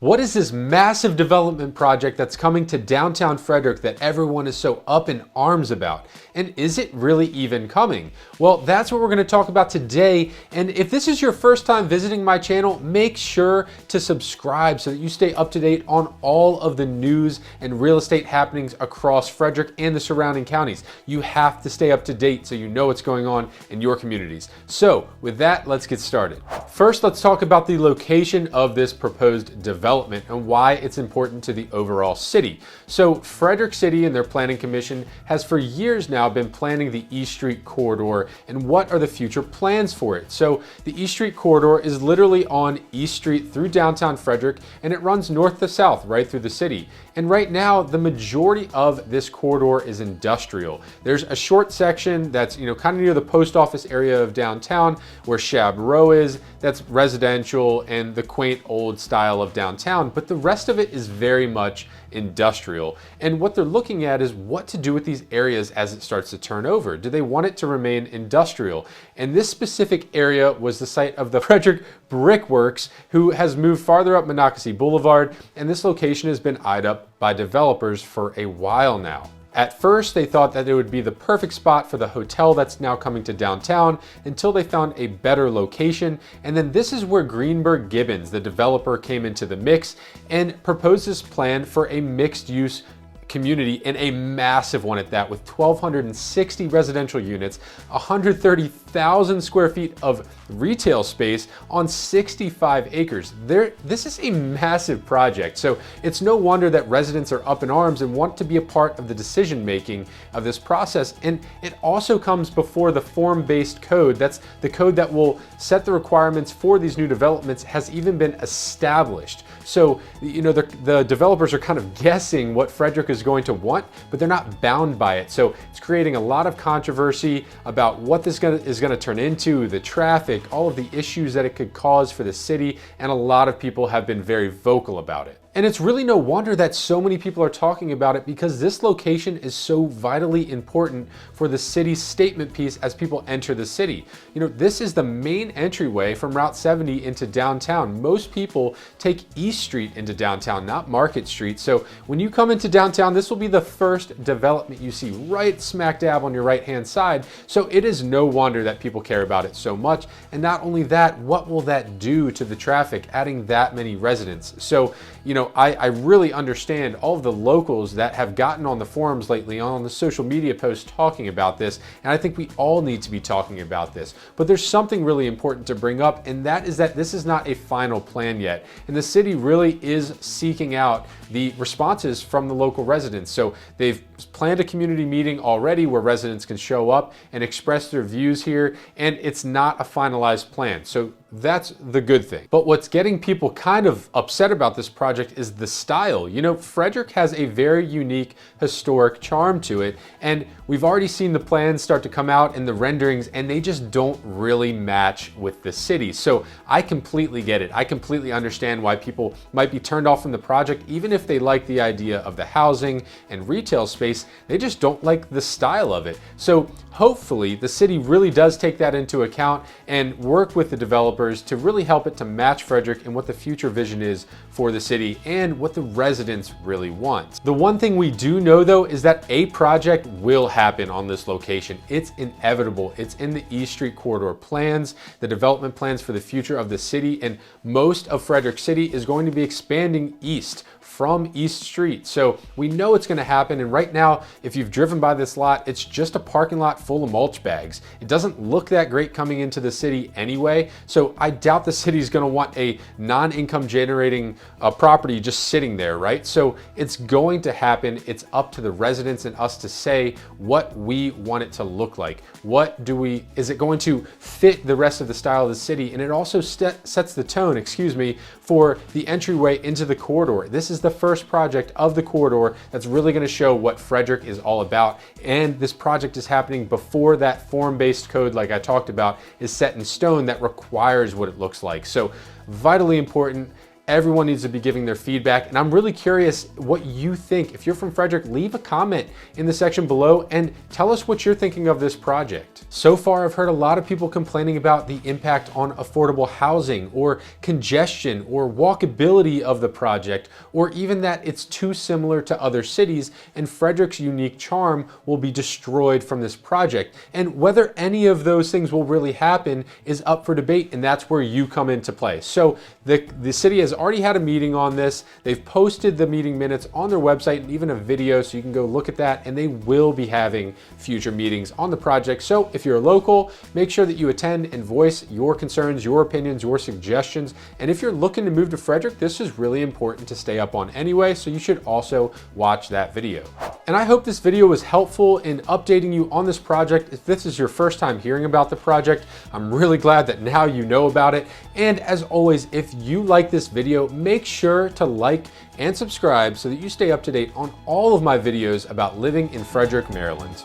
What is this massive development project that's coming to downtown Frederick that everyone is so up in arms about? And is it really even coming? Well, that's what we're going to talk about today. And if this is your first time visiting my channel, make sure to subscribe so that you stay up to date on all of the news and real estate happenings across Frederick and the surrounding counties. You have to stay up to date so you know what's going on in your communities. So with that, let's get started. First, let's talk about the location of this proposed development and why it's important to the overall city. So Frederick City and their planning commission has for years now been planning the East Street corridor and what are the future plans for it. So the East Street corridor is literally on East Street through downtown Frederick, and it runs north to south right through the city. And right now, the majority of this corridor is industrial. There's a short section that's, kind of near the post office area of downtown where Shab Row is, that's residential and the quaint old style of downtown, but the rest of it is very much industrial. And what they're looking at is what to do with these areas as it starts to turn over. Do they want it to remain industrial? And this specific area was the site of the Frederick Brickworks, who has moved farther up Monocacy Boulevard, and this location has been eyed up by developers for a while now. At first, they thought that it would be the perfect spot for the hotel that's now coming to downtown until they found a better location. And then this is where Greenberg Gibbons, the developer, came into the mix and proposed this plan for a mixed use community, and a massive one at that, with 1,260 residential units, 130,000 square feet of retail space on 65 acres. This is a massive project, so it's no wonder that residents are up in arms and want to be a part of the decision making of this process. And it also comes before the form-based code. That's the code that will set the requirements for these new developments has even been established. So, the developers are kind of guessing what Frederick is going to want, but they're not bound by it. So it's creating a lot of controversy about what this is going to turn into, the traffic, all of the issues that it could cause for the city, and a lot of people have been very vocal about it. And it's really no wonder that so many people are talking about it, because this location is so vitally important for the city's statement piece as people enter the city. This is the main entryway from Route 70 into downtown. Most people take East Street into downtown, not Market Street. So when you come into downtown, this will be the first development you see right smack dab on your right-hand side. So it is no wonder that people care about it so much. And not only that, what will that do to the traffic, adding that many residents? So, I really understand all of the locals that have gotten on the forums lately, on the social media posts talking about this, and I think we all need to be talking about this. But there's something really important to bring up, and that is that this is not a final plan yet. And the city really is seeking out the responses from the local residents. So they've planned a community meeting already where residents can show up and express their views here, and it's not a finalized plan. So that's the good thing. But what's getting people kind of upset about this project is the style. Frederick has a very unique historic charm to it, and we've already seen the plans start to come out and the renderings, and they just don't really match with the city. So I completely get it. I completely understand why people might be turned off from the project, even if they like the idea of the housing and retail space. They just don't like the style of it. So hopefully the city really does take that into account and work with the developers to really help it to match Frederick and what the future vision is for the city and what the residents really want. The one thing we do know, though, is that a project will happen on this location. It's inevitable. It's in the East Street corridor plans, the development plans for the future of the city, and most of Frederick City is going to be expanding east from East Street. So we know it's going to happen. And right now, if you've driven by this lot, it's just a parking lot full of mulch bags. It doesn't look that great coming into the city anyway. So I doubt the city's going to want a non-income generating property just sitting there, right? So it's going to happen. It's up to the residents and us to say what we want it to look like. Is it going to fit the rest of the style of the city? And it also sets the tone, for the entryway into the corridor. This is the first project of the corridor that's really going to show what Frederick is all about. And this project is happening before that form-based code, like I talked about, is set in stone that requires what it looks like. So vitally important. Everyone needs to be giving their feedback, and I'm really curious what you think. If you're from Frederick, leave a comment in the section below and tell us what you're thinking of this project. So far, I've heard a lot of people complaining about the impact on affordable housing or congestion or walkability of the project, or even that it's too similar to other cities and Frederick's unique charm will be destroyed from this project. And whether any of those things will really happen is up for debate, and that's where you come into play. So the city has already had a meeting on this. They've posted the meeting minutes on their website and even a video, so you can go look at that, and they will be having future meetings on the project. So if you're a local, make sure that you attend and voice your concerns, your opinions, your suggestions. And if you're looking to move to Frederick, this is really important to stay up on anyway, so you should also watch that video. And I hope this video was helpful in updating you on this project. If this is your first time hearing about the project, I'm really glad that now you know about it. And as always, if you like this video, make sure to like and subscribe so that you stay up to date on all of my videos about living in Frederick, Maryland.